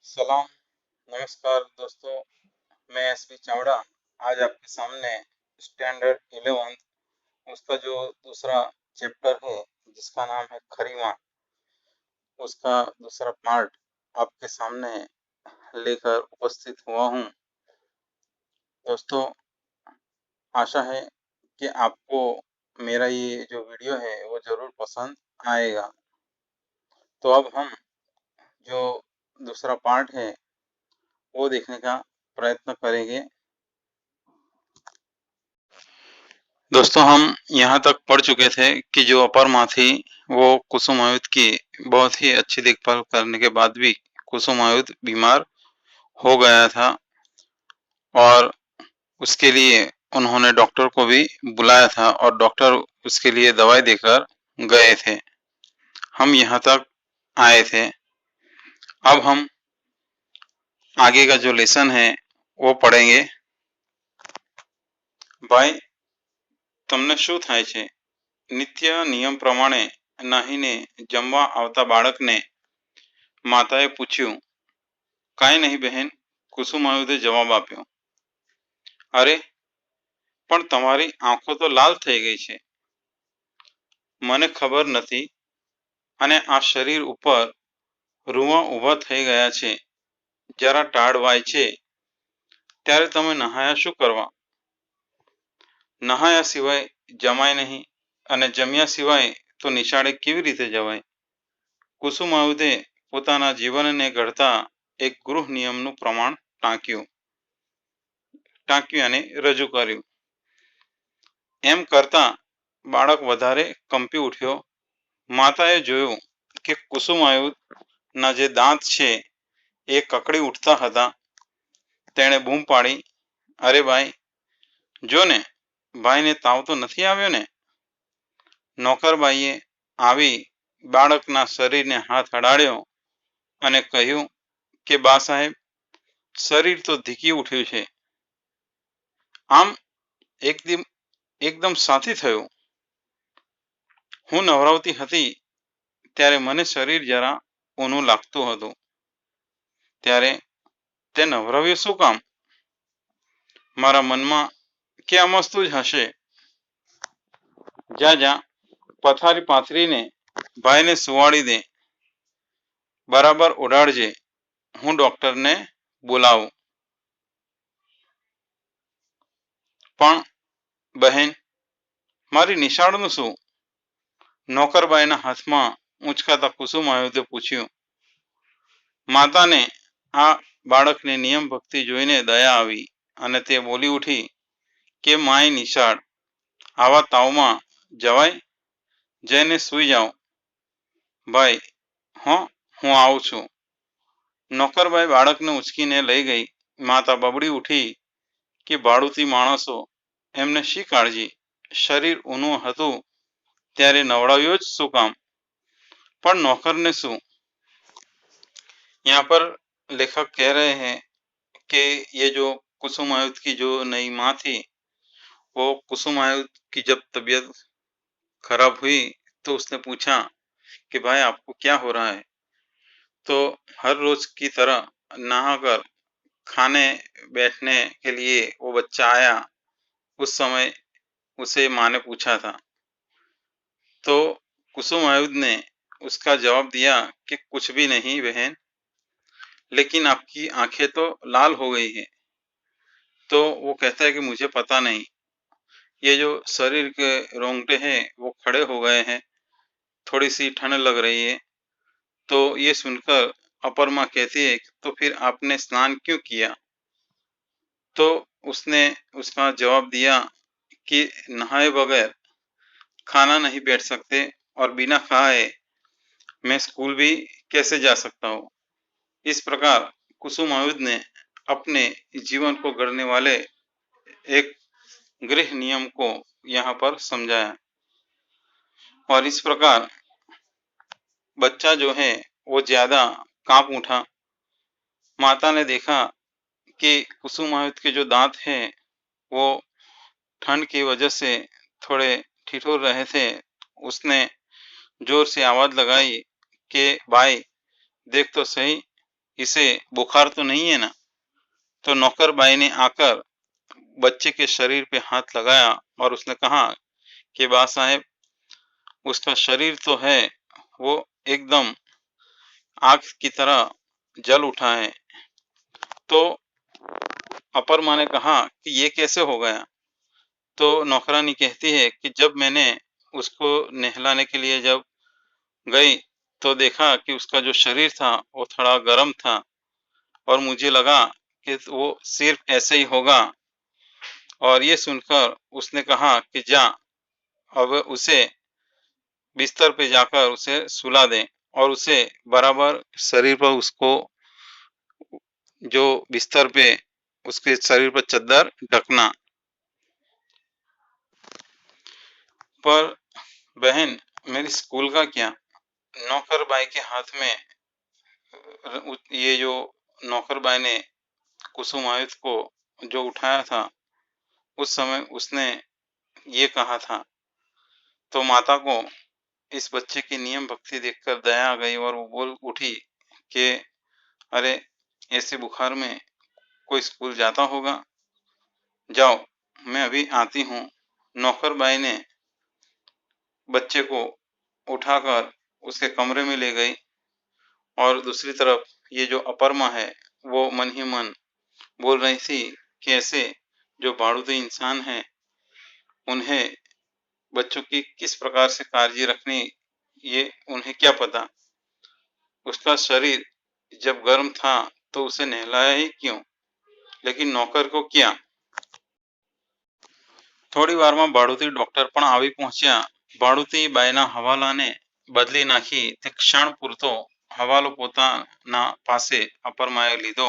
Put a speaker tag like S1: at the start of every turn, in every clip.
S1: सलाम, नमस्कार दोस्तों। मैं एसपी चावड़ा आज आपके सामने स्टैंडर्ड 11 उसका जो दूसरा चैप्टर है जिसका नाम है खरी माँ, उसका दूसरा पार्ट आपके सामने लेकर उपस्थित हुआ हूँ। दोस्तों, आशा है कि आपको मेरा ये जो वीडियो है वो ज़रूर पसंद आएगा। तो अब हम जो दूसरा पार्ट है वो देखने का प्रयत्न करेंगे। दोस्तों, हम यहाँ तक पढ़ चुके थे कि जो अपर माँ थी वो कुसुमायुध की बहुत ही अच्छी देखभाल करने के बाद भी कुसुमायुध बीमार हो गया था और उसके लिए उन्होंने डॉक्टर को भी बुलाया था और डॉक्टर उसके लिए दवाई देकर गए थे। हम यहाँ तक आए थे। अब हम आगे का जो लेसन है वो पढ़ेंगे। भाई, તમને શું થાય છે? નિત્ય નિયમ પ્રમાણે નાહીને જમવા આવતા બાળકને માતાએ પૂછ્યું. કાંઈ નહીં બહેન, કુસુમાયુધે જવાબ આપ્યો. અરે, પણ તમારી આંખો તો લાલ થઈ ગઈ છે. મને ખબર નથી અને આ શરીર ઉપર રૂંવા ઊભા થઈ ગયા છે. જરા ટાઢ વાય છે ત્યારે તમે નહાયા શું કરવા? નહાયા સિવાય જમાય નહીં અને જમ્યા સિવાય તો નિશાળે કેવી રીતે જવાય? કુસુમાયુધે પોતાના જીવનને ઘડતા એક ગૃહ નિયમનું પ્રમાણ ટાંક્યું અને રજૂ કર્યું. એમ કરતા બાળક વધારે કંપી ઉઠ્યો. માતાએ જોયું કે કુસુમાયુધના જે દાંત છે એ કકડી ઉઠતા હતા. તેણે બૂમ પાડી, અરે ભાઈ, જો ને, ભાઈને તાવ તો નથી આવ્યો ને? નોકરબાઈએ આવી બાળકના શરીરને હાથ અડાડ્યો અને કહ્યું કે બા સાહેબ, શરીર તો ધીકી ઉઠ્યું છે. આમ એકદમ સાથી થયું. હું નવરાવતી હતી ત્યારે મને શરીર જરા ઊનું લાગતું હતું. ત્યારે તે નવરાવ્યું શું કામ? મારા મનમાં કે આ મસ્તું જ હશે. જા પથારી પાથરીને ભાઈને સુવાડી દે. બરાબર ઉડાડજે, હું ડોક્ટરને બોલાવું. પણ બહેન, મારી નિશાળનું શું? નોકરબાઈના હાથમાં ઊંચકાતા કુસુમાયુધે પૂછ્યું. માતાને આ બાળકની નિયમ ભક્તિ જોઈને દયા આવી અને તે બોલી ઉઠી કે માય નિશાળ, આવા તાવમાં જવાય? જઈને સૂઈ જાઓ. ભાઈ, હું આવું છું. નોકરબાઈ બાળકને ઉંચકીને લઈ ગઈ. માતા બબડી ઉઠી કે ભાડુતી માણસો, એમને શી કાળજી? શરીર ઊનું હતું ત્યારે नवड़ाव्यो શું કામ? पर नौकर ने शू? यहाँ पर लेखक कह रहे हैं कि ये जो कुसुमायुध की जो नई माँ थी, वो कुसुमायुध की जब तबीयत खराब हुई तो उसने पूछा कि भाई आपको क्या हो रहा है? तो हर रोज की तरह नहाकर खाने बैठने के लिए वो बच्चा आया। उस समय उसे माँ ने पूछा था, तो कुसुमायुध ने उसका जवाब दिया कि कुछ भी नहीं बहन, लेकिन आपकी आंखें तो लाल हो गई है। तो वो कहता है कि मुझे पता नहीं, ये जो शरीर के रोंगटे हैं वो खड़े हो गए हैं, थोड़ी सी ठंड लग रही है। तो ये सुनकर अपर माँ कहती है, तो फिर आपने स्नान क्यों किया? तो उसने उसका जवाब दिया कि नहाए बगैर खाना नहीं बैठ सकते और बिना खाए मैं स्कूल भी कैसे जा सकता हूँ। इस प्रकार कुसुमायुध ने अपने जीवन को गढ़ने वाले एक गृह नियम को यहाँ पर समझाया और इस प्रकार बच्चा जो है वो ज्यादा कांप उठा। माता ने देखा कि कुसुमायुध के जो दांत हैं वो ठंड की वजह से थोड़े ठिठुर रहे थे। उसने जोर से आवाज लगाई कि भाई देख तो सही, इसे बुखार तो नहीं है ना? तो नौकरबाई ने आकर बच्चे के शरीर पे हाथ लगाया और उसने कहा कि बा साहेब, उसका शरीर तो है वो एकदम आग की तरह जल उठा है। तो अपर माँ ने कहा कि ये कैसे हो गया? तो नौकरानी कहती है कि जब मैंने उसको नहलाने के लिए जब गई, तो देखा कि उसका जो शरीर था वो थोड़ा गर्म था और मुझे लगा कि वो सिर्फ ऐसे ही होगा। और ये सुनकर उसने कहा कि जा, अब उसे बिस्तर पे जाकर उसे सुला दें और उसे बराबर शरीर पर उसको जो बिस्तर पे उसके शरीर पर चद्दर ढकना। पर बहन, मेरी स्कूल का क्या? नौकरबाई के हाथ में ये जो नौकरबाई ने कुसुम आयुध को जो उठाया था, उस समय उसने ये कहा था। तो माता को इस बच्चे की नियम भक्ति देखकर दया आ गई और वो बोल उठी कि अरे, ऐसे बुखार में कोई स्कूल जाता होगा? जाओ, मैं अभी आती हूँ। नौकरबाई ने बच्चे को उठाकर उसके कमरे में ले गई और दूसरी तरफ ये जो अपर्मा है, वो मन ही मन बोल रही थी कि ऐसे जो बारूदी इंसान हैं, उन्हें बच्चों की किस प्रकार से काळजी रखनी, ये उन्हें क्या पता? उसका शरीर जब गर्म था तो उसे नहलाया ही क्यों? लेकिन नौकर को क्या? થોડી વારમાં બાળુતી ડોક્ટર પણ આવી પહોંચ્યા. બાળુતી બાઈના હવાલાને બદલી નાખી તે ક્ષણ પૂરતો હવાલો પોતાના પાસે અપરમાએ લીધો.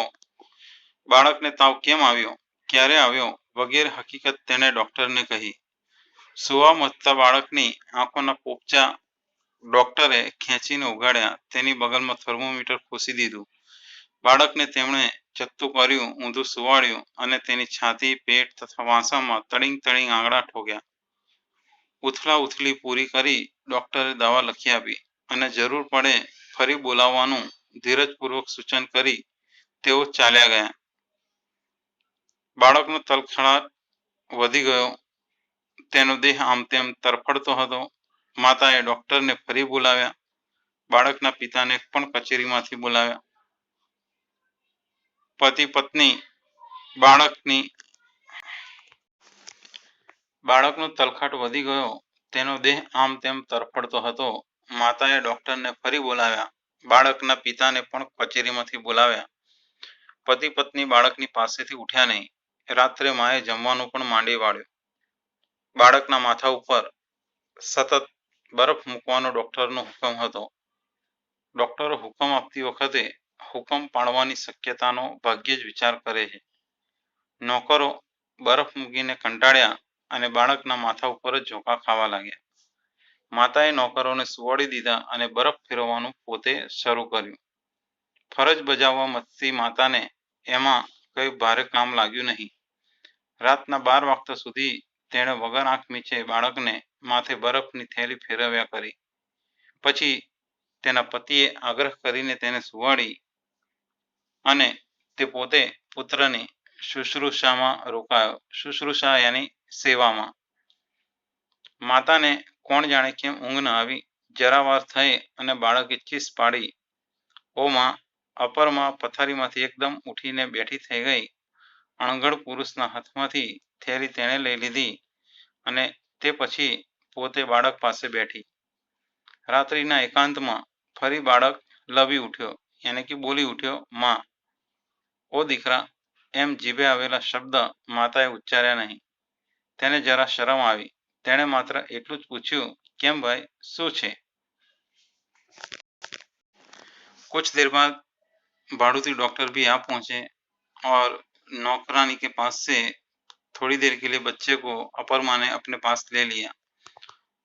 S1: બાળકને તાવ કેમ આવ્યો, ક્યારે આવ્યો વગેરે હકીકત તેણે ડોક્ટરને કહી. સુવા મથતા બાળકની આંખોના પોપચા ડોક્ટરે ખેંચીને ઉગાડ્યા. તેની બગલમાં થર્મોમીટર ખોસી દીધું. બાળકને તેમણે ચત્તું કર્યું, ઊંધું સુવાડ્યું અને તેની છાતી, પેટ તથા વાંસામાં તડિંગ તડિંગ આંગળા ઠોક્યા. ઉથલા ઉથલી પૂરી કરી ડોક્ટરે દવા લખી આપી અને જરૂર પડે ફરી બોલાવવાનું ધીરજપૂર્વક સૂચન કરી તેઓ ચાલ્યા ગયા. બાળકનો તલખણાટ વધી ગયો. તેનો દેહ આમ તેમ તરફડતો હતો. માતાએ ડોક્ટરને ફરી બોલાવ્યા. બાળકના પિતાને પણ કચેરીમાંથી બોલાવ્યા. પતિ પત્ની બાળકનો તલખાટ વધી ગયો. તેનો દેહ આમ તેમ તરફડતો હતો. માતાએ ડોક્ટરને ફરી બોલાવ્યા. બાળકના પિતાને પણ કચેરીમાંથી બોલાવ્યા. પતિ પત્ની બાળકની પાસેથી ઉઠ્યા નહીં. રાત્રે માએ જમવાનું પણ માંડી વાળ્યું. બાળકના માથા ઉપર સતત બરફ મૂકવાનો ડોક્ટરનો હુકમ હતો. ડોક્ટરો હુકમ આપતી વખતે હુકમ પાળવાની શક્યતાનો ભાગ્યે જ વિચાર કરે છે. નોકરો બરફ મૂકીને કંટાળ્યા અને બાળકના માથા ઉપર જ ઝોકા ખાવા લાગ્યા. માતાએ નોકરોને સુવાડી દીધા અને બરફ ફેરવવાનું પોતે શરૂ કર્યું. ફરજ બજાવવા મથતી માતાને એમાં કંઈ ભારે કામ લાગ્યું નહીં. રાતના 12 વાગ્યા સુધી તેણે વગર આંખ મીચે બાળકને માથે બરફની થેલી ફેરવ્યા કરી. પછી તેના પતિએ આગ્રહ કરીને તેને સુવાડી અને તે પોતે પુત્રની શુશ્રૂષામાં રોકાયો. શુશ્રૂષા યાની સેવામાં. માતાને કોણ જાણે કેમ ઊંઘ ન આવી. જરા વાર થઈ અને બાળકે ચીસ પાડી, ઓ માં! અપરમાં પથારીમાંથી એકદમ ઉઠીને બેઠી થઈ ગઈ. અણઘડ પુરુષના હાથમાંથી થેલી તેણે લઈ લીધી અને તે પછી પોતે બાળક પાસે બેઠી. રાત્રિના એકાંતમાં ફરી બાળક લવી ઉઠ્યો, યાની કે બોલી ઉઠ્યો, માં! ઓ દીકરા! એમ જીભે આવેલા શબ્દ માતાએ ઉચ્ચાર્યા નહીં. તેને જરા શરમ આવી. તેણે માત્ર એટલું જ પૂછ્યું, કેમ ભાઈ, શું છે? कुछ देर बाद बारूदी डॉक्टर भी आ पहुंचे और नौकरानी के पास से थोड़ी देर के लिए बच्चे को अपरमा ने अपने पास ले लिया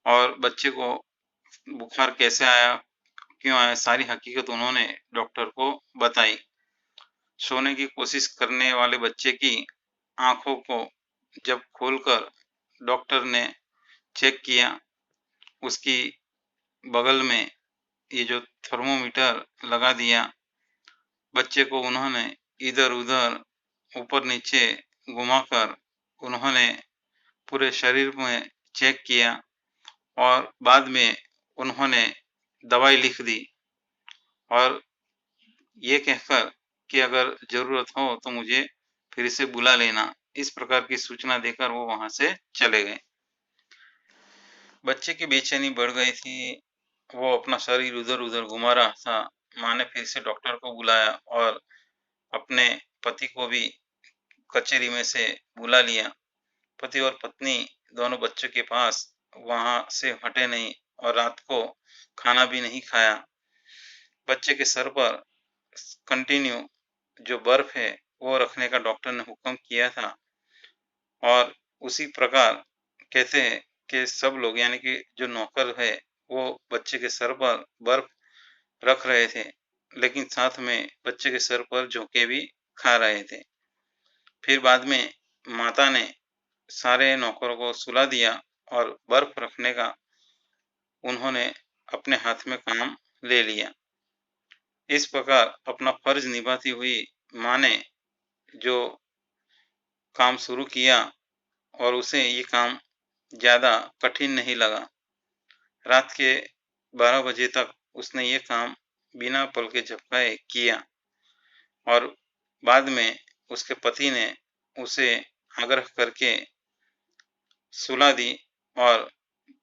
S1: और बच्चे को बुखार कैसे आया, क्यों आया, सारी हकीकत उन्होंने डॉक्टर को बताई. सोने की कोशिश करने वाले बच्चे की आंखों को जब खोलकर डॉक्टर ने चेक किया, उसकी बगल में ये जो थर्मोमीटर लगा दिया बच्चे को उन्होंने इधर-उधर, ऊपर-नीचे घुमाकर उन्होंने पूरे शरीर में चेक किया और बाद में उन्होंने दवाई लिख दी और ये कहकर कि अगर ज़रूरत हो तो मुझे फिर से बुला लेना। इस प्रकार की सूचना देकर वो वहाँ से चले गए। बच्चे की बेचैनी बढ़ गई थी, वो अपना शरीर उधर-उधर घुमा रहा था। माँ ने फिर से डॉक्टर को बुलाया और अपने पति को भी कचहरी में से बुला लिया। पति और पत्नी दोनों बच्चों के पास वहाँ से हटे नहीं और रात को खाना भी नहीं खाया। बच्चे के सर पर कंटिन्यू जो बर्फ है, वो रखने का डॉक्टर ने हुक्म किया था और उसी प्रकार कहते हैं कि सब लोग यानी कि जो नौकर है, वो बच्चे के सर पर बर्फ रख रहे थे, लेकिन साथ में बच्चे के सर पर झोंके भी खा रहे थे। फिर बाद में माता ने सारे नौकरों को सुला दिया और बर्फ रखने का उन्होंने अपने हाथ में काम ले लिया। इस प्रकार अपना फर्ज निभाती हुई माँ ने जो काम शुरू किया और उसे ये काम ज़्यादा कठिन नहीं लगा। रात के 12 बजे तक उसने ये काम बिना पल के झपकाए किया और बाद में उसके पति ने उसे आग्रह करके सुला दी और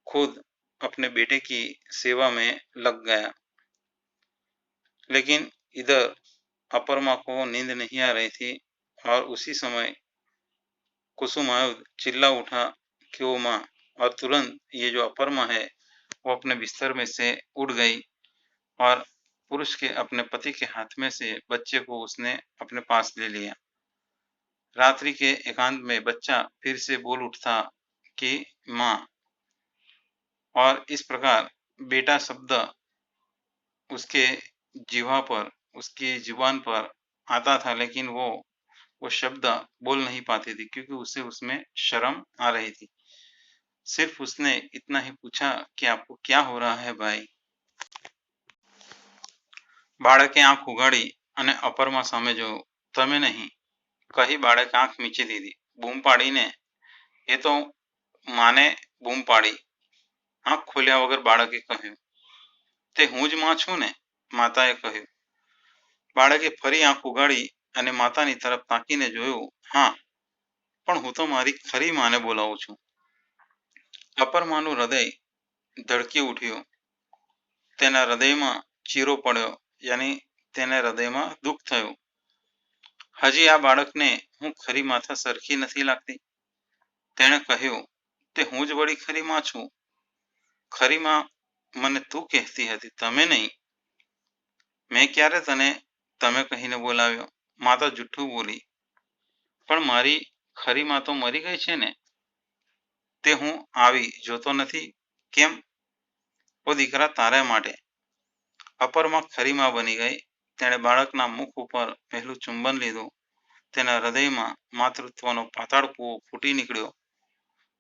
S1: खुद अपने बेटे की सेवा में लग गया। लेकिन इधर अपर्मा को नींद नहीं आ रही थी और उसी समय कुसुमायुध चिल्ला उठा कि वो माँ और तुरंत ये जो अपर्मा है, वो अपने बिस्तर में से उठ गई और पुरुष के अपने पति के हाथ में से बच्चे को उसने अपने पास ले लिया। रात्रि के एकांत में बच्चा फिर से बोल उठता कि माँ और इस प्रकार बेटा शब्द उसके जिह्वा पर, उसकी ज़ुबान पर आता था लेकिन वो शब्द बोल नहीं पाती थी क्योंकि उसे उसमें शर्म आ रही थी। सिर्फ़ उसने इतना ही पूछा कि आपको क्या हो रहा है भाई? બાળકે આંખ ઉઘાડી અને અપરમાં સામે જોયું. તમે નહીં. કહી બાળકે આંખ મીચી દીધી. બૂમ પાડીને એ તો માને બૂમ પાડી. આંખ ખોલ્યા વગર બાળકે કહ્યું, તે હું જ માં છું ને? માતાએ કહ્યું. બાળકે ફરી આંખ ઉઘાડી અને માતાની તરફ તાકીને જોયું. હા, પણ હું તો મારી ખરી માને બોલાવું છું. અપરમાનું હૃદય ધડકી ઉઠ્યું. તેના હૃદયમાં ચીરો પડ્યો, યાની તેને હૃદયમાં દુઃખ થયું. હજી આ બાળકને હું ખરી માતા સરખી નથી લાગતી. તેણે કહ્યું, તે હું જ વળી ખરી માં છું. ખરી માં મને તું કહેતી હતી, તમે નહીં. મેં ક્યારે તને તમે કહીને બોલાવ્યો? માતા જુઠ્ઠું બોલી. પણ મારી ખરી માં તો મરી ગઈ છે ને? તે હું આવી જોતો નથી કેમ? ઓ દીકરા તારા માટે. અપરમાં ખરી માં બની ગઈ. તેણે બાળકના મુખ ઉપર પહેલું ચુંબન લીધું. તેના હૃદયમાં માતૃત્વનો પાતાળ કૂવો ફૂટી નીકળ્યો.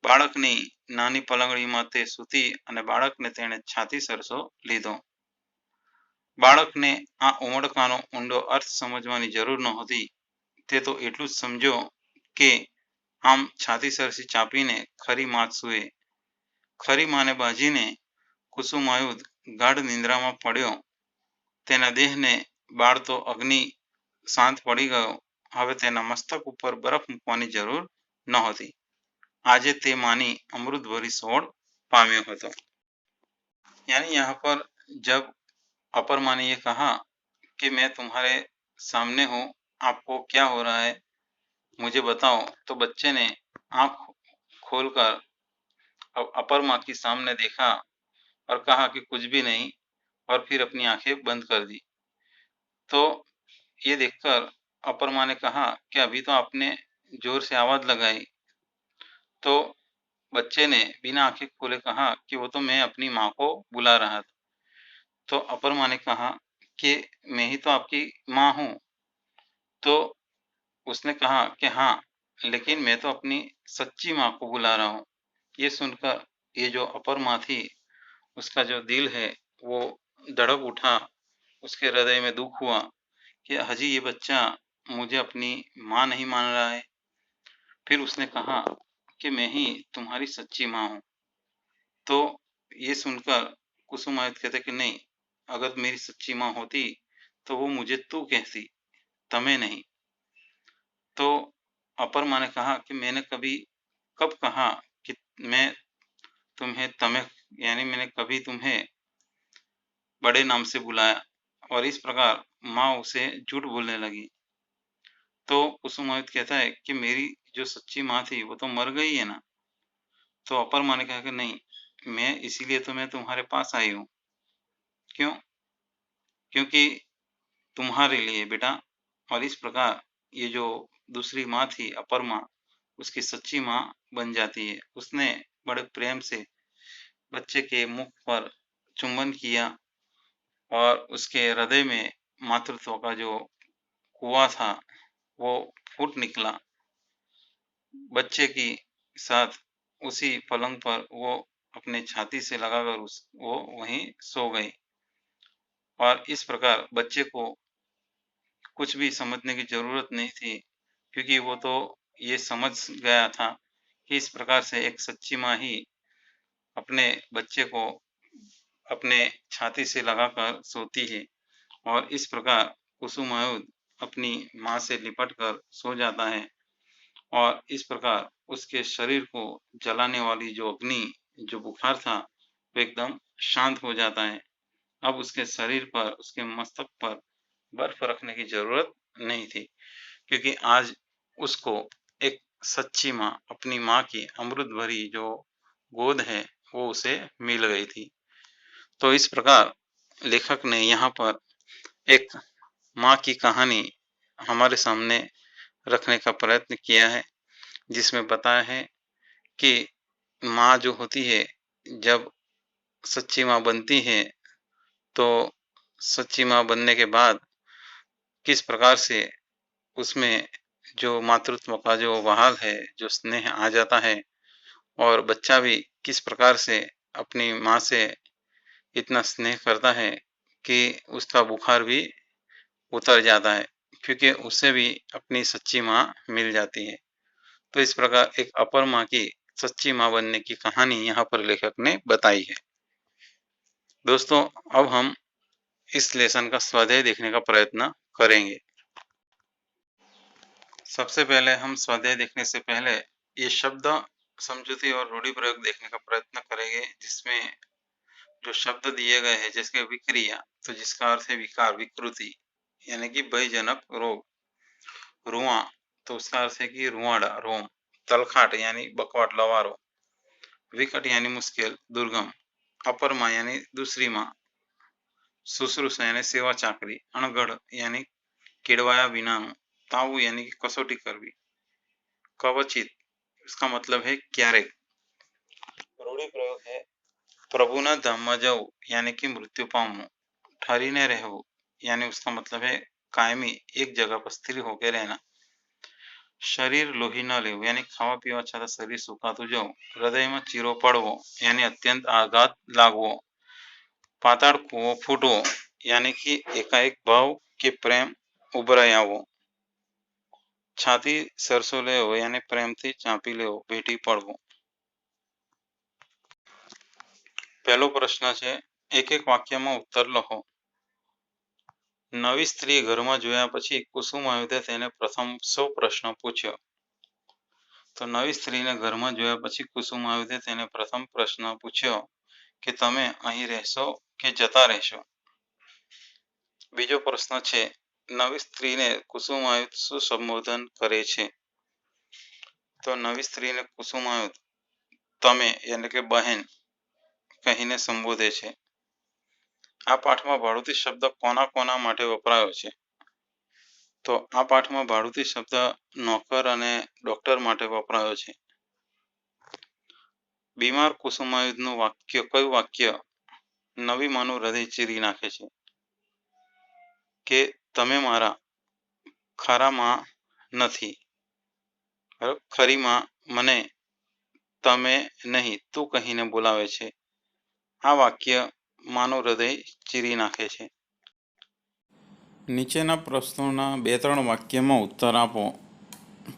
S1: બાળકની નાની પલંગડીમાં તે સૂતી અને બાળકને તેણે છાતી સરસો લીધો. બાળકને આ ઉમળકાનો ઊંડો અર્થ સમજવાની જરૂર નહોતી. તે તો એટલું જ સમજો કે આમ છાતી સરસી ચાપીને ખરી માત સૂએ. ખરી માને બાજીને કુસુમાયુધ ગાઢ નિંદ્રામાં પડ્યો. તેના દેહને બાળતો અગ્નિ શાંત પડી ગયો. હવે તેના મસ્તક ઉપર બરફ મૂકવાની જરૂર નહોતી. આજે તે मानी अमृत भरी सोड़ पाम्यो હતો. यानी यहाँ पर जब अपर माँ ने ये कहा कि मैं तुम्हारे सामने हूँ, आपको क्या हो रहा है, मुझे बताओ, तो बच्चे ने आँख खोलकर अपर माँ के सामने देखा और कहा कि कुछ भी नहीं और फिर अपनी आंखें बंद कर दी। तो ये देखकर अपर माँ ने कहा कि अभी तो आपने जोर से आवाज़ लगाई। तो बच्चे ने बिना आंखें खोले कहा कि वो तो मैं अपनी माँ को बुला रहा था। तो अपर माँ ने कहा कि मैं ही तो आपकी माँ हूँ। तो उसने कहा कि हाँ, लेकिन मैं तो अपनी सच्ची माँ को बुला रहा हूँ। ये सुनकर ये जो अपर माँ थी, उसका जो दिल है वो धड़क उठा। उसके हृदय में दुःख हुआ कि हजी ये बच्चा मुझे अपनी माँ नहीं मान रहा है। फिर उसने कहा कि मैं ही तुम्हारी सच्ची माँ हूँ। तो ये सुनकर कुसुमायत कहते कि नहीं, अगर मेरी सच्ची माँ होती तो वो मुझे तू कहती, तमें नहीं। तो अपर माँ ने कहा कि मैंने कब कहा कि मैं तुम्हें तमें, यानी मैंने कभी तुम्हें बड़े नाम से बुलाया। और इस प्रकार माँ उसे झूठ बोलने लगी। तो कुसुमायत कहता है कि मेरी जो सच्ची माँ थी वो तो मर गई है ना। तो अपर माँ ने कहा कि नहीं, मैं इसीलिए तो मैं तुम्हारे पास आई हूँ। क्यों? क्योंकि तुम्हारे लिए बेटा। और इस प्रकार ये जो दूसरी माँ थी अपर माँ, उसकी सच्ची माँ बन जाती है। उसने बड़े प्रेम से बच्चे के मुख पर चुंबन किया और उसके हृदय में मातृत्व का जो कुआँ था वो फूट निकला। बच्चे की साथ उसी पलंग पर वो अपने छाती से लगाकर वो वहीं सो गई। और इस प्रकार बच्चे को कुछ भी समझने की ज़रूरत नहीं थी, क्योंकि वो तो ये समझ गया था कि इस प्रकार से एक सच्ची माँ ही अपने बच्चे को अपने छाती से लगाकर सोती है। और इस प्रकार कुसुमायुध अपनी माँ से लिपट कर सो जाता है। और इस प्रकार उसके शरीर को जलाने वाली जो अग्नि, जो बुखार था, वो एकदम शांत हो जाता है। अब उसके शरीर पर, उसके मस्तक पर बर्फ रखने की ज़रूरत नहीं थी, क्योंकि आज उसको एक सच्ची माँ, अपनी माँ की अमृत भरी जो गोद है, वो उसे मिल गई थी। तो इस प्रकार लेखक ने यहाँ पर एक माँ की कहानी हमारे सामने रखने का प्रयत्न किया है, जिसमें बताया है कि माँ जो होती है, जब सच्ची माँ बनती है, तो सच्ची माँ बनने के बाद किस प्रकार से उसमें जो मातृत्व का जो बहाव है, जो स्नेह आ जाता है। और बच्चा भी किस प्रकार से अपनी माँ से इतना स्नेह करता है कि उसका बुखार भी उतर जाता है, क्योंकि उसे भी अपनी सच्ची माँ मिल जाती है। तो इस प्रकार एक अपर माँ की सच्ची माँ बनने की कहानी यहाँ पर लेखक ने बताई है। दोस्तों, अब हम इस लेसन का स्वाध्याय देखने का प्रयत्न करेंगे। सबसे पहले हम स्वाध्याय देखने से पहले ये शब्द समझूती और रूढ़ि प्रयोग देखने का प्रयत्न करेंगे, जिसमें जो शब्द दिए गए हैं, जैसे विक्रिया, तो जिसका अर्थ है विकार, विकृति, यानी कि भयजनक रोग। रुआ, तो उसका अर्थ है कि रुआड़ा, रोम। तलखाट यानी बकवाट, लवारो। विकट यानी मुश्किल, दुर्गम। अपर माँ यानी दूसरी माँ। शुश्रूषा यानी सेवा चाकरी। अणगढ़ यानी किड़वाया बिना। ताऊ यानी कि कसौटी करवी। कवचित, इसका मतलब है क्यारेक। रूढ़ि प्रयोग है प्रभु न धम्म जाऊ, यानी कि मृत्यु पाऊं। ठहरीने रहू, यानी उसका मतलब है कायमी एक जगह पर स्थिर होकर रहना। शरीर लोही न लेવું, यानी खावा पीवा छતાં शरीर સુકાતું જવું। હૃદયમાં ચીરો પડવો, यानी अत्यंत आघात लागવો। पाताળ કૂવો ફૂટવો, यानी कि एकाएक भाव के प्रेम उभराई आवो। छाती सरसो लेવો, यानी प्रेम थी चापी लेવો, भेटी પડવો। पहलो प्रश्न है, एक एक वाक्य में उत्तर लखो। नवी स्त्री घर में जोया पछी कुसुमायुधे तेने प्रथम सौ प्रश्न पूछ्यो। तो नवी स्त्री ने घर में जोया पछी कुसुमायुधे तेने प्रथम प्रश्न पूछ्यो कि तमे अहीं रहेशो के जता रहेशो। बीजो प्रश्न छे, नवी स्त्री ने कुसुमायुध शु संबोधन करे छे। तो नवी स्त्री ने कुसुमायुध तमे यानी के बहन कहीने संबोधे छे। आ पाठ में भाड़ुती शब्द कोना कोना माटे वपरायो छे। तो आ पाठ में भाड़ुती शब्द नौकर अने डॉक्टर माटे वपरायो छे। बीमार कुसुमायुधनु वाक्य, कयु वाक्य नवी मानु हृदय चीरी नाखे छे के तमे मारा खरा मां नथी, खरी मां मने तमे नहीं तू कहीने बोलावे छे। आ वाक्य मानु हृदय चीरी नाखे छे। નીચેના પ્રશ્નોના 2-3 વાક્યમાં ઉત્તર આપો.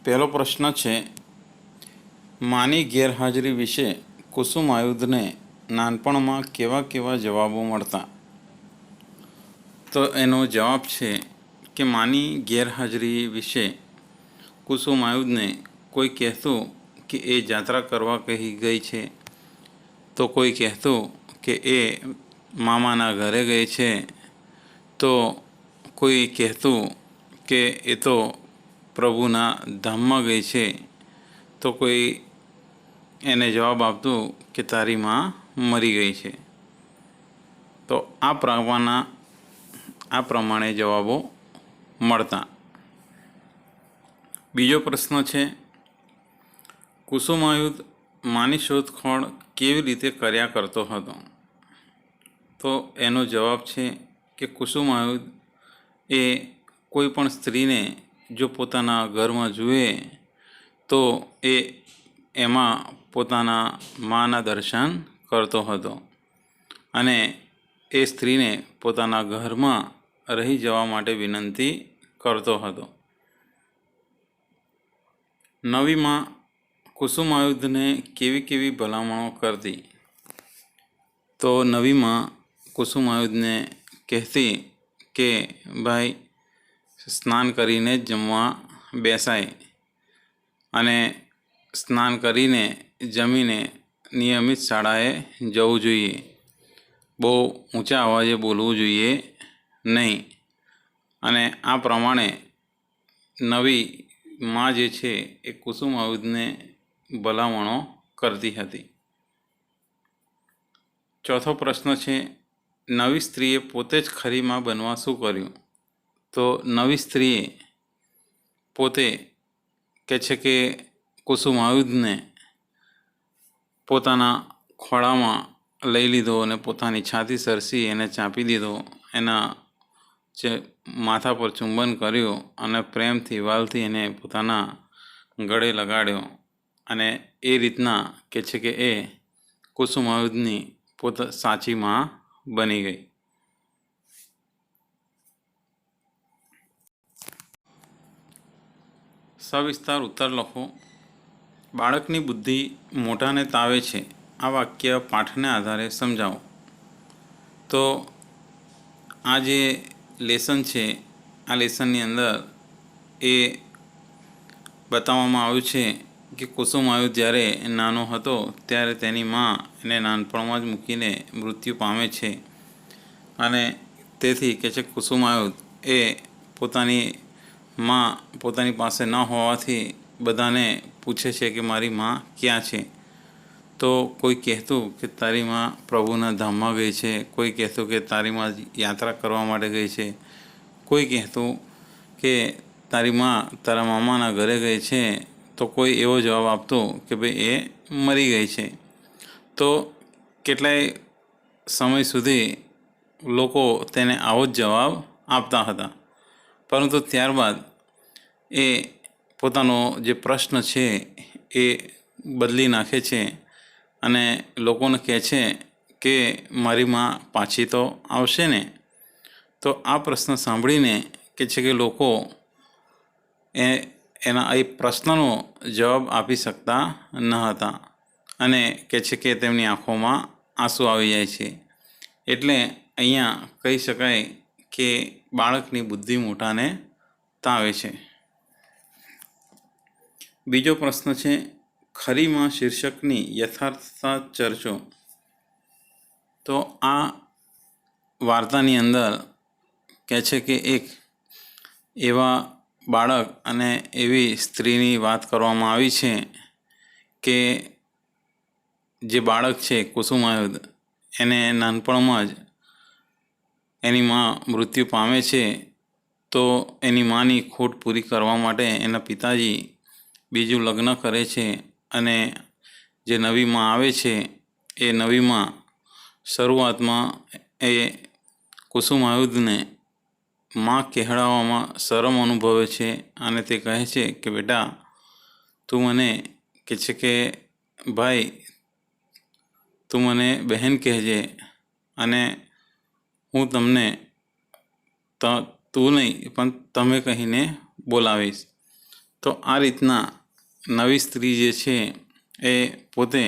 S1: પહેલો પ્રશ્ન છે, માની ગેરહાજરી વિશે કુસુમ આયુધને નાનપણમાં કેવા કેવા જવાબો મળતા? તો એનો જવાબ છે કે માની ગેરહાજરી વિશે કુસુમ આયુધને કોઈ કહેતું કે એ જાત્રા કરવા કહી ગઈ છે, તો કોઈ કહેતું કે એ મામાના ઘરે ગઈ છે, તો કોઈ કહેતું કે એ તો પ્રભુના ધામમાં ગઈ છે, તો કોઈ એને જવાબ આપતું કે તારી માં મરી ગઈ છે. તો આ પ્રમાણે જવાબો મળતા. બીજો પ્રશ્ન છે, કુસુમાયુધ માની શોધખોળ કેવી રીતે કર્યા કરતો હતો? તો એનો જવાબ છે કે કુસુમાયુધ એ કોઈ પણ સ્ત્રીને જો પોતાના ઘરમાં જુએ તો એ એમાં પોતાના માના દર્શન કરતો હતો અને એ સ્ત્રીને પોતાના ઘરમાં રહી જવા માટે વિનંતી કરતો હતો. નવીમાં કુસુમાયુધને કેવી કેવી ભલામણો કરતી? તો નવીમાં કુસુમાયુધને કહેતી કે ભાઈ સ્નાન કરીને જ જમવા બેસાય અને સ્નાન કરીને જમીને નિયમિત શાળાએ જવું જોઈએ, બહુ ઊંચા અવાજે બોલવું જોઈએ નહીં. અને આ પ્રમાણે નવી માં જે છે એ કુસુમાયુધને ભલામણો કરતી હતી. ચોથો પ્રશ્ન છે, નવી સ્ત્રીએ પોતે જ ખરી માં બનવા શું કર્યું? તો નવી સ્ત્રીએ પોતે કહે છે કે કુસુમાયુધને પોતાના ખોળામાં લઈ લીધો અને પોતાની છાતી સરસી એને ચાંપી દીધો, એના જે માથા પર ચુંબન કર્યું અને પ્રેમથી વાલથી એને પોતાના ગળે લગાડ્યો અને એ રીતના કહે છે કે એ કુસુમાયુધની સાચી માં બની ગઈ. સવિસ્તાર ઉત્તર લખો. બાળકની બુદ્ધિ મોટાને તાવે છે. આ વાક્ય પાઠને આધારે સમજાવો. તો આ જે લેસન છે, આ લેસનની અંદર એ બતાવવામાં આવ્યું છે કે કુસુમાયુધ જ્યારે નાનો હતો ત્યારે તેની માં એને નાનપણમાં જ મૂકીને મૃત્યુ પામે છે અને તેથી કહે છે કુસુમાયુધ એ પોતાની માં પોતાની પાસે ન હોવાથી બધાને પૂછે છે કે મારી માં ક્યાં છે? તો કોઈ કહેતું કે તારી માં પ્રભુના ધામમાં ગઈ છે, કોઈ કહેતું કે તારી માં યાત્રા કરવા માટે ગઈ છે, કોઈ કહેતું કે તારી માં તારા મામાના ઘરે ગઈ છે, તો કોઈ એવો જવાબ આપતો કે ભાઈ એ મરી ગઈ છે. તો કેટલાય સમય સુધી લોકો તેને આવો જ જવાબ આપતા હતા, પરંતુ ત્યારબાદ એ પોતાનો જે પ્રશ્ન છે એ બદલી નાખે છે અને લોકોને કહે છે કે મારી માં પાછી તો આવશે ને? તો આ પ્રશ્ન સાંભળીને કહે છે કે લોકો એના એ પ્રશ્નનો જવાબ આપી શકતા ન હતા અને કહે છે કે તેમની આંખોમાં આંસુ આવી જાય છે. એટલે અહીંયા કહી શકાય કે બાળકની બુદ્ધિ મોટાને તાવે છે. બીજો પ્રશ્ન છે, ખરી માં શીર્ષકની યથાર્થતા ચર્ચો. તો આ વાર્તાની અંદર કહે છે કે એક એવા બાળક અને એવી સ્ત્રીની વાત કરવામાં આવી છે કે જે બાળક છે કુસુમાયુધ, એને નાનપણમાં જ એની માં મૃત્યુ પામે છે, તો એની માની ખોટ પૂરી કરવા માટે એના પિતાજી બીજું લગ્ન કરે છે અને જે નવી માં આવે છે એ નવી માં શરૂઆતમાં એ કુસુમાયુધને માં કહેવાવામાં શરમ અનુભવે છે અને તે કહે છે કે બેટા તું મને કહે છે કે ભાઈ તું મને બહેન કહેજે અને હું તમને તું નહીં પણ તમે કહીને બોલાવીશ। તો આ રીતના નવી સ્ત્રી જે છે એ પોતે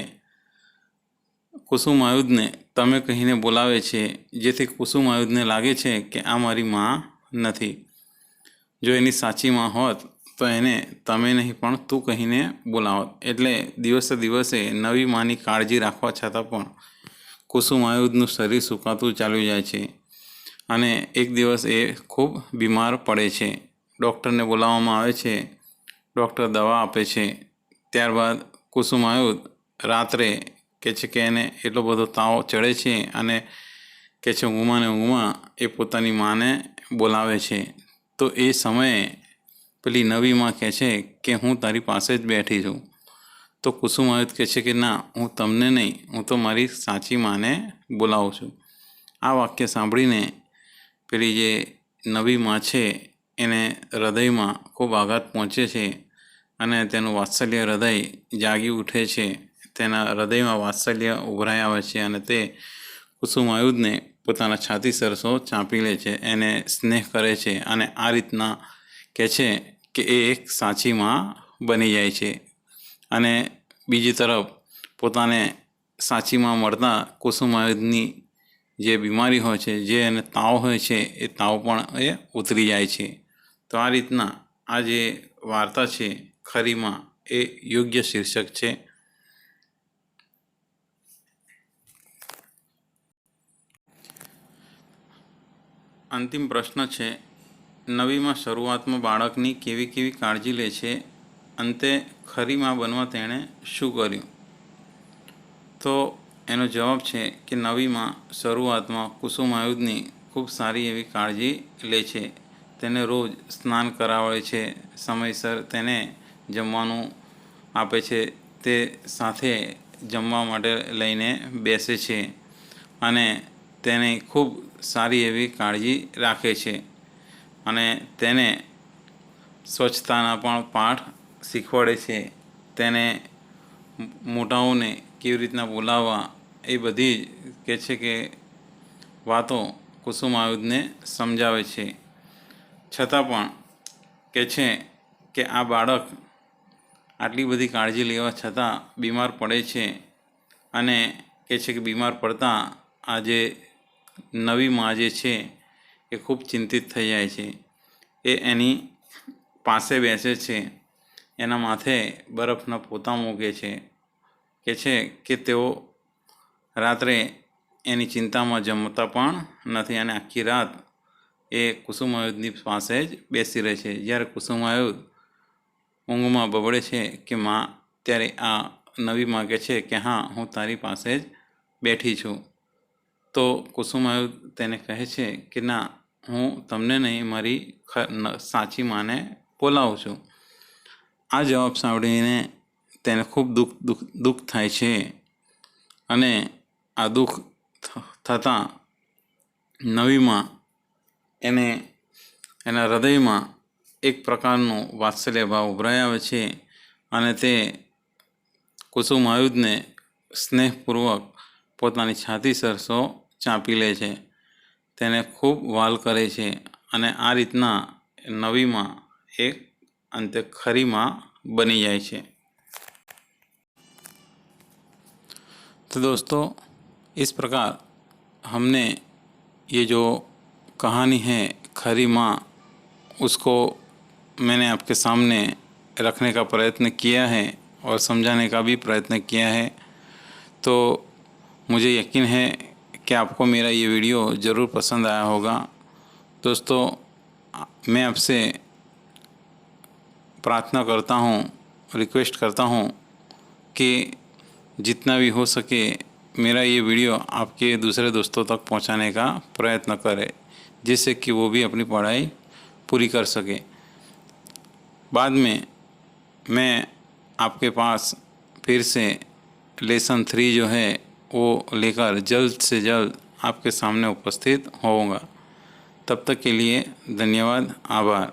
S1: કુસુમાયુધને તમે કહીને બોલાવે છે, જેથી કુસુમાયુધને લાગે છે કે આ મારી માં નથી। જો એની સાચી માં હોત તો એને તમે નહીં પણ તું કહીને બોલાવત। એટલે દિવસે દિવસે નવી માની કાળજી રાખવા છતાં પણ કુસુમાયુધનું શરીર સુકાતું ચાલ્યું જાય છે અને એક દિવસ એ ખૂબ બીમાર પડે છે। ડૉક્ટરને બોલાવવામાં આવે છે, ડૉક્ટર દવા આપે છે। ત્યારબાદ કુસુમાયુધ રાત્રે કહે છે કે એને એટલો બધો તાવ ચડે છે અને કહે છે ઊંઘમાં ને ઊંઘમાં એ પોતાની માને બોલાવે છે। તો એ સમયે પેલી નવી માં કહે છે કે હું તારી પાસે જ બેઠી છું। તો કુસુમાયુધ કહે છે કે ના, હું તમને નહીં, હું તો મારી સાચી માને બોલાવું છું। આ વાક્ય સાંભળીને પેલી જે નવી માં છે એને હૃદયમાં ખૂબ આઘાત પહોંચે છે અને તેનું વાત્સલ્ય હૃદય જાગી ઉઠે છે। તેના હૃદયમાં વાત્સલ્ય ઉભરાઈ આવે છે અને તે કુસુમાયુધને પોતાના છાતી સરસો ચાંપી લે છે, એને સ્નેહ કરે છે અને આ રીતના કહે છે કે એ એક સાચી માં બની જાય છે। અને બીજી તરફ પોતાને સાચી માં મળતા કુસુમાયુધની જે બીમારી હોય છે, જે એને તાવ હોય છે, એ તાવ પણ એ ઉતરી જાય છે। તો આ રીતના આ જે વાર્તા છે ખરી માં એ યોગ્ય શીર્ષક છે। અંતિમ પ્રશ્ન છે, નવીમાં શરૂઆતમાં બાળકની કેવી કેવી કાળજી લે છે, અંતે ખરી માં બનવા તેણે શું કર્યું? તો એનો જવાબ છે કે નવીમાં શરૂઆતમાં કુસુમાયુધની ખૂબ સારી એવી કાળજી લે છે। તેને રોજ સ્નાન કરાવે છે, સમયસર તેને જમવાનું આપે છે, તે સાથે જમવા માટે લઈને બેસે છે અને તેને ખૂબ સારી એવી કાળજી રાખે છે અને તેને સ્વચ્છતાના પણ પાઠ શીખવાડે છે। તેને મોટાઓને કેવી રીતના બોલાવવા એ બધી કહે છે કે વાતો કુસુમાયુધને સમજાવે છે। છતાં પણ કહે છે કે આ બાળક આટલી બધી કાળજી લેવા છતાં બીમાર પડે છે અને કહે છે કે બીમાર પડતા આ જે નવી માં જે છે એ ખૂબ ચિંતિત થઈ જાય છે। એ એની પાસે બેસે છે, એના માથે બરફના પોતા મૂકે છે, કહે છે કે તેઓ રાત્રે એની ચિંતામાં જમતા પણ નથી અને આખી રાત એ કુસુમાયુધની પાસે જ બેસી રહે છે। જ્યારે કુસુમાયુધ ઊંઘમાં બબડે છે કે માં, ત્યારે આ નવી માં કહે છે કે હા, હું તારી પાસે જ બેઠી છું। તો કુસુમાયુધ તેને કહે છે કે ના, હું તમને નહીં, મારી સાચી માને બોલાવું છું। આ જવાબ સાંભળીને તેને ખૂબ દુઃખ થાય છે અને આ દુઃખ થતાં નવીમાં એને એના હૃદયમાં એક પ્રકારનો વાત્સલ્ય ભાવ ઉભરાઈ આવે છે અને તે કુસુમાયુધને સ્નેહપૂર્વક પોતાની છાતી સરસો ચાંપી લે છે, તેને ખૂબ વ્હાલ કરે છે અને આ રીતના નવીમાં એક અંતે ખરી માં बनी जाए छे। तो दोस्तों, इस प्रकार हमने ये जो कहानी है खरी माँ, उसको मैंने आपके सामने रखने का प्रयत्न किया है और समझाने का भी प्रयत्न किया है। तो मुझे यकीन है कि आपको मेरा ये वीडियो ज़रूर पसंद आया होगा। दोस्तों, मैं आपसे प्रार्थना करता हूँ, रिक्वेस्ट करता हूँ कि जितना भी हो सके मेरा ये वीडियो आपके दूसरे दोस्तों तक पहुँचाने का प्रयत्न करें, जिससे कि वो भी अपनी पढ़ाई पूरी कर सके। बाद में मैं आपके पास फिर से लेसन 3 जो है वो लेकर जल्द से जल्द आपके सामने उपस्थित होऊंगा। तब तक के लिए धन्यवाद, आभार।